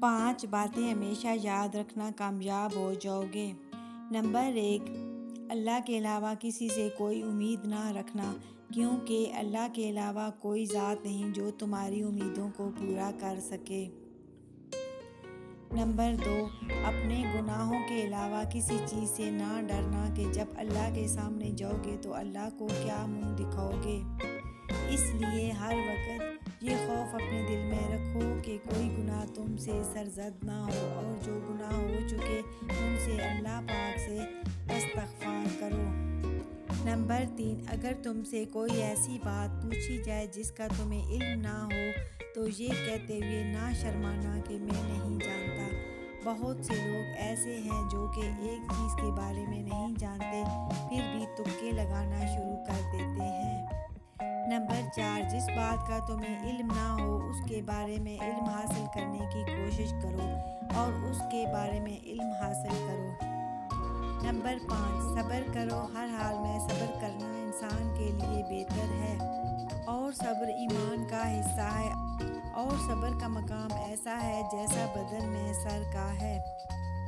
5 باتیں ہمیشہ یاد رکھنا، کامیاب ہو جاؤ گے۔ نمبر 1، اللہ کے علاوہ کسی سے کوئی امید نہ رکھنا، کیونکہ اللہ کے علاوہ کوئی ذات نہیں جو تمہاری امیدوں کو پورا کر سکے۔ نمبر 2، اپنے گناہوں کے علاوہ کسی چیز سے نہ ڈرنا کہ جب اللہ کے سامنے جاؤ گے تو اللہ کو کیا منہ دکھاؤ گے۔ اس لیے ہر وقت یہ خوف اپنے دل میں رکھو کہ کوئی گناہ تم سے سرزد نہ ہو، اور جو گناہ ہو چکے ان سے اللہ پاک سے استغفار کرو۔ نمبر 3، اگر تم سے کوئی ایسی بات پوچھی جائے جس کا تمہیں علم نہ ہو تو یہ کہتے ہوئے نہ شرمانا کہ میں نہیں جانتا۔ بہت سے لوگ ایسے ہیں جو کہ ایک چیز کے بارے میں نہیں جانتے پھر بھی تکے لگانا شروع کر دیتے ہیں۔ نمبر 4، جس بات کا تمہیں علم نہ ہو اس کے بارے میں علم حاصل کرنے کی کوشش کرو اور اس کے بارے میں علم حاصل کرو۔ نمبر 5، صبر کرو، ہر حال میں صبر کرنا انسان کے لیے بہتر ہے، اور صبر ایمان کا حصہ ہے، اور صبر کا مقام ایسا ہے جیسا بدن میں سر کا ہے۔